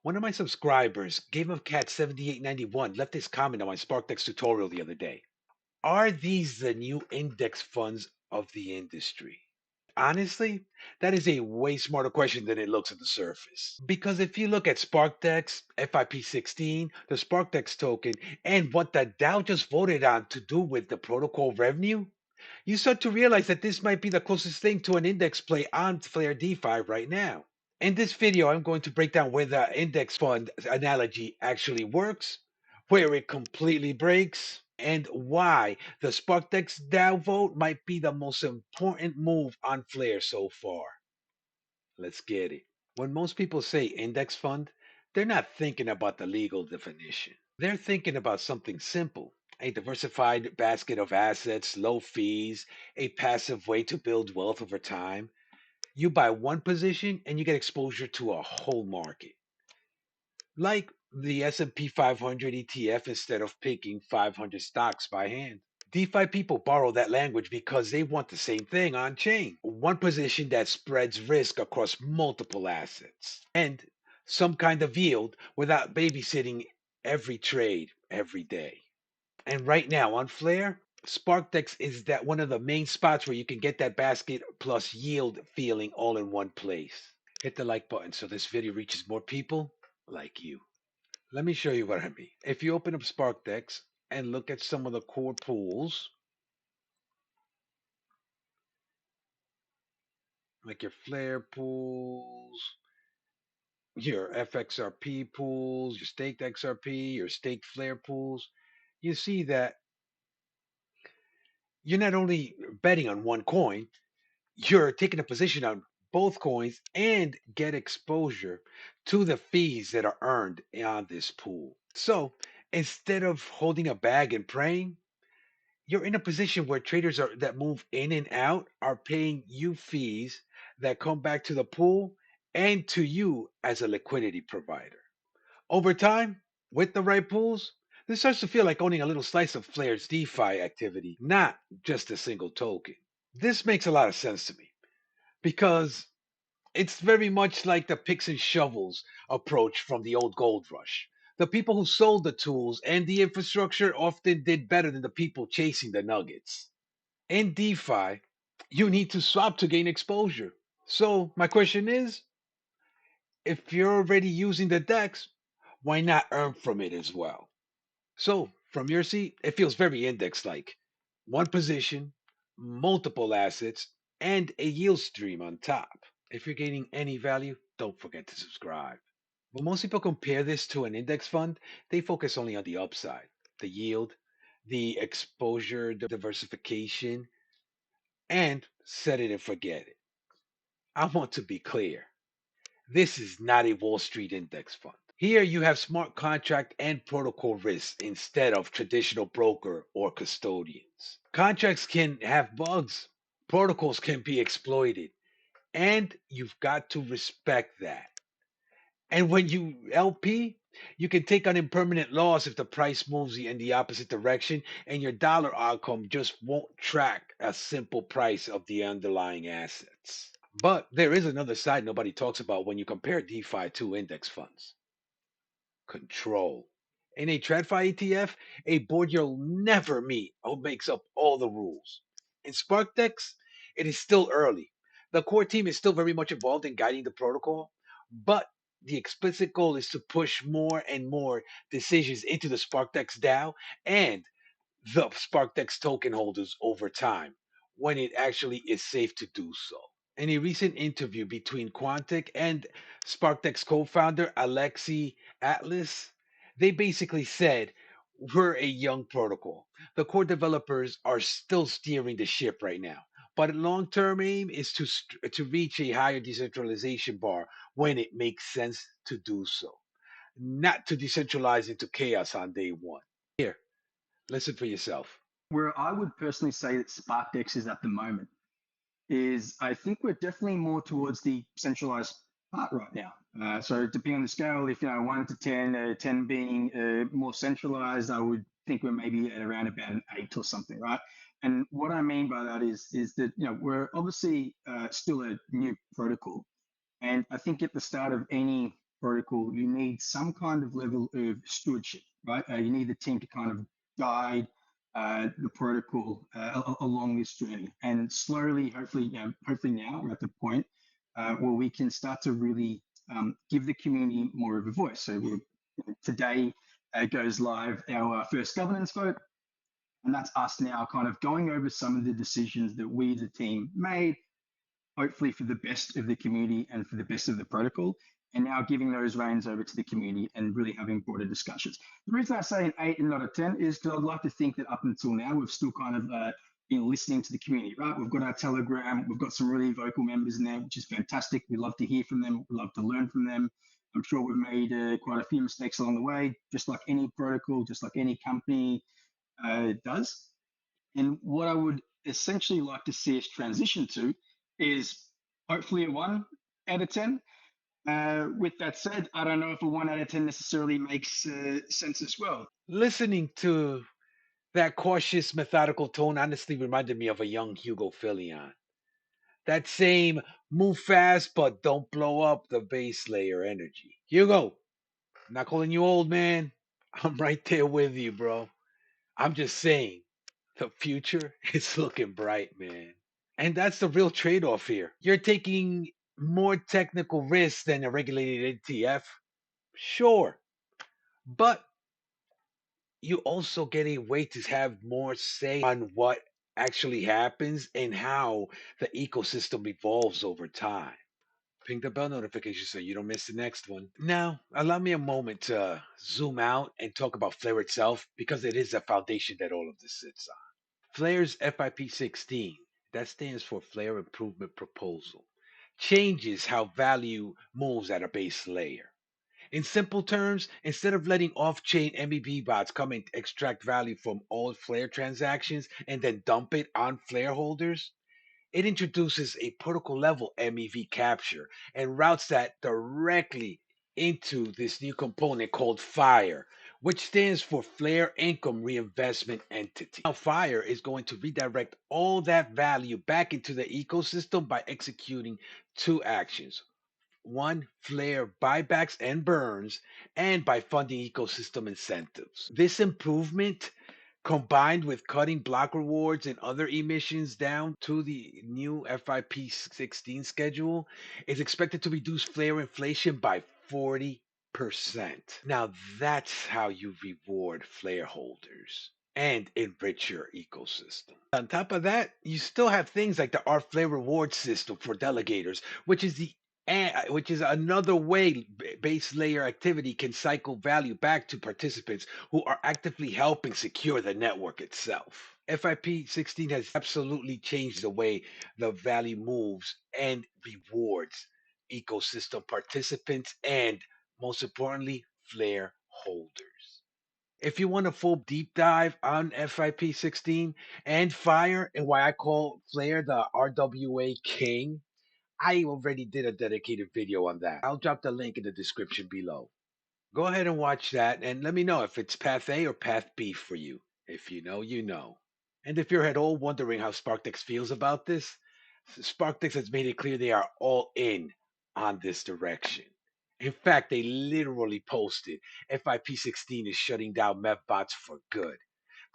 One of my subscribers, Game of Cat 7891, left this comment on my SparkDEX tutorial the other day. Are these the new index funds of the industry? Honestly, that is a way smarter question than it looks at the surface. Because if you look at SparkDEX, FIP16, the SparkDEX token, and what the DAO just voted on to do with the protocol revenue, you start to realize that this might be the closest thing to an index play on Flare DeFi right now. In this video, I'm going to break down where the index fund analogy actually works, where it completely breaks, and why the SparkDEX DAO vote might be the most important move on Flare so far. Let's get it. When most people say index fund, they're not thinking about the legal definition. They're thinking about something simple: a diversified basket of assets, low fees, a passive way to build wealth over time. You buy one position and you get exposure to a whole market, like the S&P 500 ETF instead of picking 500 stocks by hand. DeFi people borrow that language because they want the same thing on chain. One position that spreads risk across multiple assets and some kind of yield without babysitting every trade every day. And right now on Flare, SparkDEX is that one of the main spots where you can get that basket plus yield feeling all in one place. Hit the like button so this video reaches more people like you. Let me show you what I mean. If you open up SparkDEX and look at some of the core pools, like your Flare pools, your FXRP pools, your staked XRP, your staked Flare pools, you see that you're not only betting on one coin, you're taking a position on both coins and get exposure to the fees that are earned on this pool. So instead of holding a bag and praying, you're in a position where traders are that move in and out are paying you fees that come back to the pool and to you as a liquidity provider. Over time, with the right pools, this starts to feel like owning a little slice of Flare's DeFi activity, not just a single token. This makes a lot of sense to me because it's very much like the picks and shovels approach from the old gold rush. The people who sold the tools and the infrastructure often did better than the people chasing the nuggets. In DeFi, you need to swap to gain exposure. So, my question is, if you're already using the DEX, why not earn from it as well? So, from your seat, it feels very index like: one position, multiple assets, and a yield stream on top. If you're gaining any value, don't forget to subscribe. When most people compare this to an index fund, they focus only on the upside, the yield, the exposure diversification, and set it and forget it. I want to be clear. This is not a Wall Street index fund. Here you have smart contract and protocol risks instead of traditional broker or custodians. Contracts can have bugs, protocols can be exploited, and you've got to respect that. And when you LP, you can take on impermanent loss if the price moves in the opposite direction and your dollar outcome just won't track a simple price of the underlying assets. But there is another side nobody talks about when you compare DeFi to index funds: control. In a TradFi ETF, a board you'll never meet who makes up all the rules. In SparkDEX, it is still early. The core team is still very much involved in guiding the protocol, but the explicit goal is to push more and more decisions into the SparkDEX DAO and the SparkDEX token holders over time when it actually is safe to do so. In a recent interview between Quantic and SparkDEX co-founder Alexi Atlas, they basically said, we're a young protocol. The core developers are still steering the ship right now. But a long-term aim is to reach a higher decentralization bar when it makes sense to do so, not to decentralize into chaos on day one. Here, listen for yourself. Where I would personally say that SparkDEX is at the moment is I think we're definitely more towards the centralized part right now. So depending on the scale, if 1 to 10, 10 being more centralized, I would think we're maybe at around about an 8 or something, right? And what I mean by that is that we're obviously still a new protocol, and I think at the start of any protocol, you need some kind of level of stewardship, right? You need the team to kind of guide the protocol along this journey, and slowly, hopefully, hopefully now we're at the point where we can start to really give the community more of a voice. So today goes live our first governance vote, and that's us now kind of going over some of the decisions that we, the team, made, hopefully for the best of the community and for the best of the protocol, and now giving those reins over to the community and really having broader discussions. The reason I say an 8 and not a 10 is because I'd like to think that up until now, we've still kind of been listening to the community, right? We've got our Telegram, we've got some really vocal members in there, which is fantastic. We love to hear from them, we love to learn from them. I'm sure we've made quite a few mistakes along the way, just like any protocol, just like any company does. And what I would essentially like to see us transition to is hopefully a 1 out of 10. With that said, I don't know if a 1 out of 10 necessarily makes sense as well. Listening to that cautious, methodical tone honestly reminded me of a young Hugo Fillion. That same move fast but don't blow up the base layer energy. Hugo, I'm not calling you old, man. I'm right there with you, bro. I'm just saying, the future is looking bright, man. And that's the real trade off here. You're taking more technical risks than a regulated ETF, sure, but you also get a way to have more say on what actually happens and how the ecosystem evolves over time. Ping the bell notification so you don't miss the next one. Now, allow me a moment to zoom out and talk about Flare itself because it is the foundation that all of this sits on. Flare's FIP 16, that stands for Flare Improvement Proposal, changes how value moves at a base layer. In simple terms, instead of letting off chain MEV bots come and extract value from all Flare transactions and then dump it on Flare holders, it introduces a protocol level MEV capture and routes that directly into this new component called FIRE, which stands for Flare Income Reinvestment Entity. Now, FIRE is going to redirect all that value back into the ecosystem by executing two actions. One, Flare buybacks and burns, and by funding ecosystem incentives. This improvement, combined with cutting block rewards and other emissions down to the new FIP 16 schedule, is expected to reduce Flare inflation by 40%. Now, that's how you reward Flare holders and enrich your ecosystem. On top of that, you still have things like the R Flare reward system for delegators, which is another way base layer activity can cycle value back to participants who are actively helping secure the network itself. FIP 16 has absolutely changed the way the value moves and rewards ecosystem participants and, most importantly, Flare holders. If you want a full deep dive on FIP 16 and Fire and why I call Flare the RWA king, I already did a dedicated video on that. I'll drop the link in the description below. Go ahead and watch that and let me know if it's path A or path B for you. If you know, you know. And if you're at all wondering how SparkDEX feels about this, SparkDEX has made it clear they are all in on this direction. In fact, they literally posted FIP 16 is shutting down MEV Bots for good.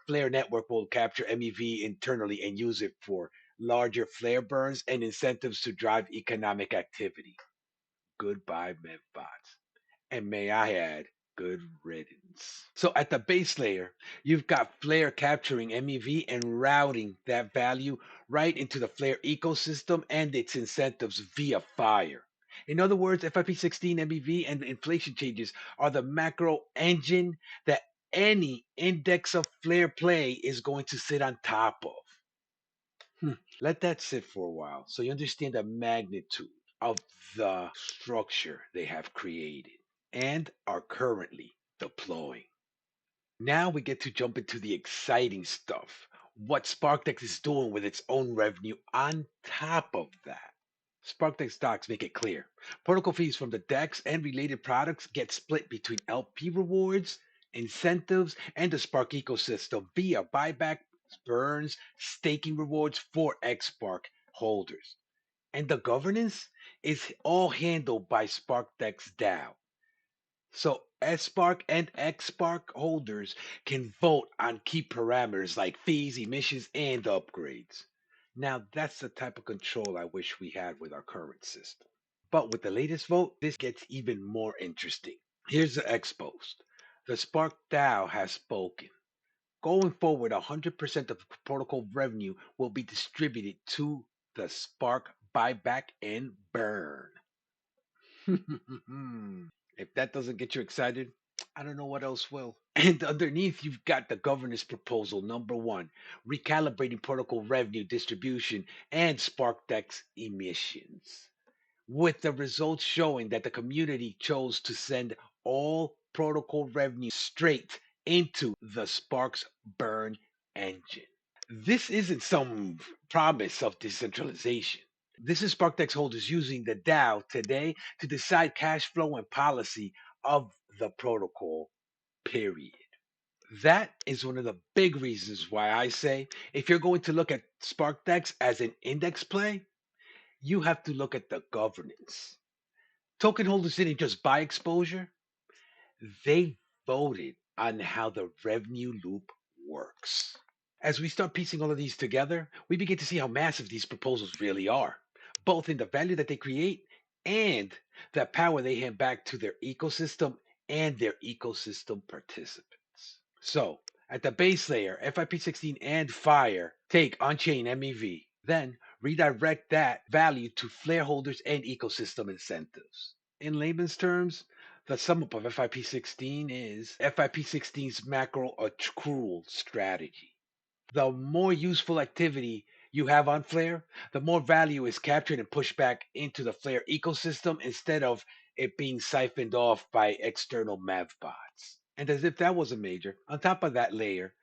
Flare Network will capture MEV internally and use it for larger flare burns and incentives to drive economic activity. Goodbye, MevBots. And may I add, good riddance. So at the base layer, you've got Flare capturing MEV and routing that value right into the Flare ecosystem and its incentives via Fire. In other words, FIP16 MEV and the inflation changes are the macro engine that any index of Flare play is going to sit on top of. Let that sit for a while so you understand the magnitude of the structure they have created and are currently deploying. Now we get to jump into the exciting stuff. What SparkDEX is doing with its own revenue on top of that. SparkDEX docs make it clear. Protocol fees from the DEX and related products get split between LP rewards, incentives, and the Spark ecosystem via buyback, burns, staking rewards for xSPRK holders. And the governance is all handled by SparkDEX DAO. So SPRK and XSPRK holders can vote on key parameters like fees, emissions, and upgrades. Now, that's the type of control I wish we had with our current system. But with the latest vote, this gets even more interesting. Here's the X post. The Spark DAO has spoken. Going forward, 100% of the protocol revenue will be distributed to the Spark buyback and burn. If that doesn't get you excited, I don't know what else will. And underneath, you've got the governance proposal number one, recalibrating protocol revenue distribution and SparkDEX emissions, with the results showing that the community chose to send all protocol revenue straight into the Sparks burn engine. This isn't some promise of decentralization. This is SparkDEX holders using the DAO today to decide cash flow and policy of the protocol, period. That is one of the big reasons why I say if you're going to look at SparkDEX as an index play, you have to look at the governance. Token holders didn't just buy exposure, they voted on how the revenue loop works. As we start piecing all of these together, we begin to see how massive these proposals really are, both in the value that they create and the power they hand back to their ecosystem and their ecosystem participants. So, at the base layer, FIP16 and Fire take on chain MEV, then redirect that value to Flare holders and ecosystem incentives. In layman's terms, the sum up of FIP16 is FIP16's macro accrual strategy. The more useful activity you have on Flare, the more value is captured and pushed back into the Flare ecosystem instead of it being siphoned off by external MEV bots. And as if that wasn't major, on top of that layer,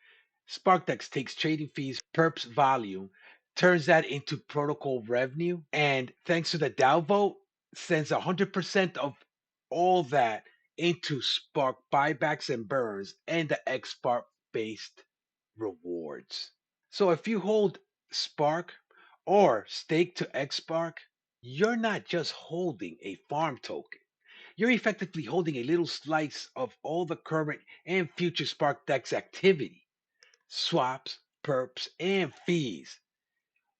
SparkDEX takes trading fees, perps volume, turns that into protocol revenue, and thanks to the DAO vote, sends 100% of all that into Spark buybacks and burns and the XSpark based rewards. So if you hold Spark or stake to XSpark, you're not just holding a farm token. You're effectively holding a little slice of all the current and future SparkDEX activity, swaps, perps, and fees,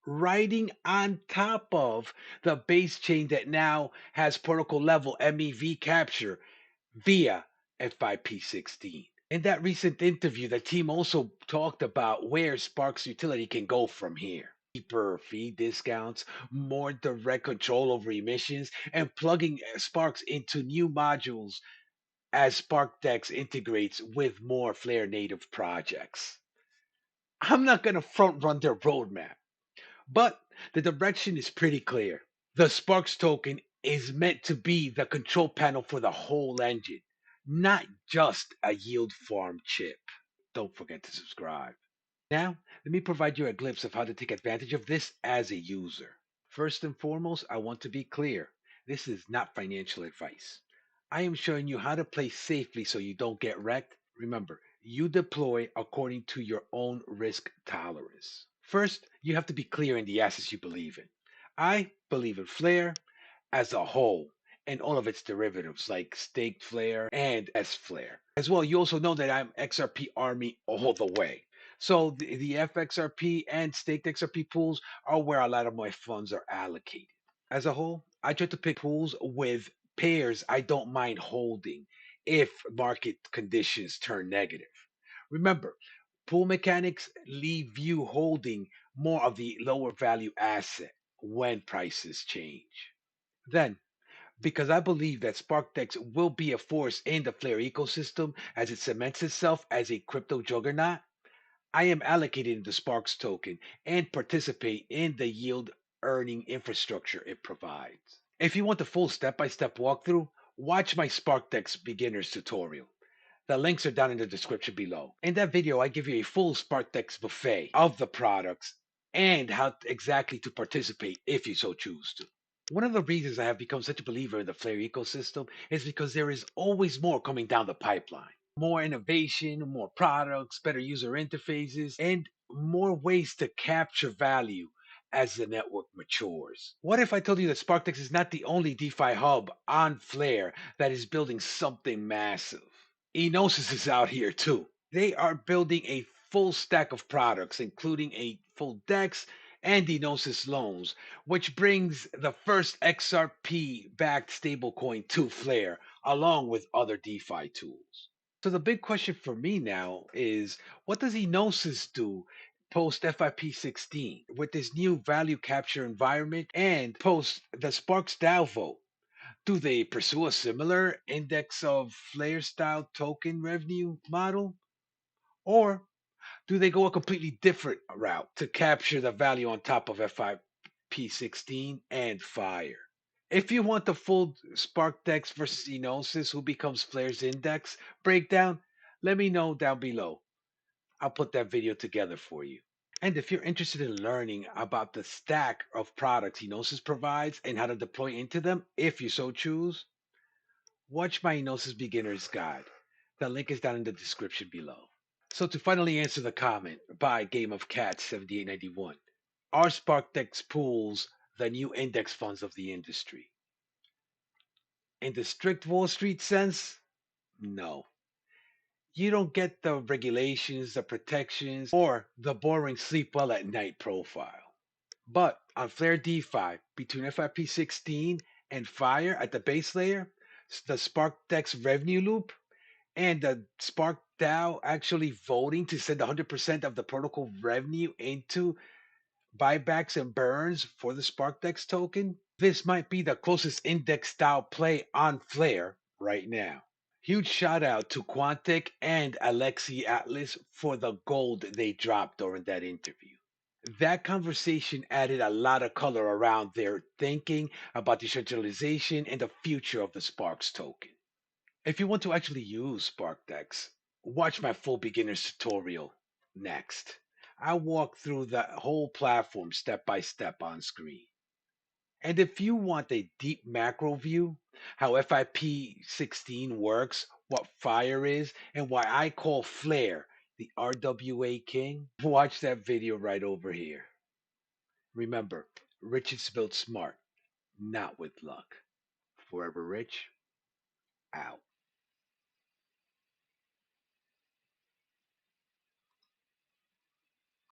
riding on top of the base chain that now has protocol level MEV capture via FIP16. In that recent interview, the team also talked about where Spark's utility can go from here. Deeper fee discounts, more direct control over emissions, and plugging Sparks into new modules as SparkDEX integrates with more Flare native projects. I'm not going to front run their roadmap, but the direction is pretty clear. The Sparks token is meant to be the control panel for the whole engine, not just a yield farm chip. Don't forget to subscribe. Now, let me provide you a glimpse of how to take advantage of this as a user. First and foremost, I want to be clear. This is not financial advice. I am showing you how to play safely so you don't get wrecked. Remember, you deploy according to your own risk tolerance. First, you have to be clear in the assets you believe in. I believe in Flare as a whole and all of its derivatives like staked Flare and S Flare. As well, you also know that I'm XRP Army all the way. So the FXRP and staked XRP pools are where a lot of my funds are allocated. As a whole, I try to pick pools with pairs I don't mind holding if market conditions turn negative. Remember, pool mechanics leave you holding more of the lower value asset when prices change. Then, because I believe that SparkDEX will be a force in the Flare ecosystem as it cements itself as a crypto juggernaut, I am allocated the Sparks token and participate in the yield earning infrastructure it provides. If you want the full step by step walkthrough, watch my SparkDEX beginners tutorial. The links are down in the description below. In that video, I give you a full SparkDEX buffet of the products and how exactly to participate if you so choose to. One of the reasons I have become such a believer in the Flare ecosystem is because there is always more coming down the pipeline. More innovation, more products, better user interfaces, and more ways to capture value as the network matures. What if I told you that SparkDEX is not the only DeFi hub on Flare that is building something massive? Enosis is out here too. They are building a full stack of products, including a full DEX and Enosis loans, which brings the first XRP backed stablecoin to Flare, along with other DeFi tools. So the big question for me now is, what does Enosis do post FIP 16 with this new value capture environment and post the Sparks DAO vote? Do they pursue a similar index of Flare style token revenue model? Or do they go a completely different route to capture the value on top of FIP 16 and Fire? If you want the full SparkDEX versus Enosis, who becomes Flare's index breakdown, let me know down below. I'll put that video together for you. And if you're interested in learning about the stack of products Enosis provides and how to deploy into them, if you so choose, watch my Enosis Beginner's Guide. The link is down in the description below. So to finally answer the comment by Game of Cats 7891, are SparkDEX pools the new index funds of the industry? In the strict Wall Street sense, no. You don't get the regulations, the protections, or the boring sleep well at night profile. But on Flare DeFi, between FIP 16 and Fire at the base layer, the SparkDEX revenue loop, and the Spark DAO actually voting to send 100% of the protocol revenue into buybacks and burns for the SparkDEX token, this might be the closest index style play on Flare right now. Huge shout out to Quantic and Alexi Atlas for the gold they dropped during that interview. That conversation added a lot of color around their thinking about decentralization and the future of the Sparks token. If you want to actually use SparkDEX, watch my full beginner's tutorial next. I'll walk through the whole platform step by step on screen. And if you want a deep macro view, how FIP 16 works, what Fire is, and why I call Flare the RWA king, watch that video right over here. Remember, rich is built smart, not with luck. Forever Rich, out.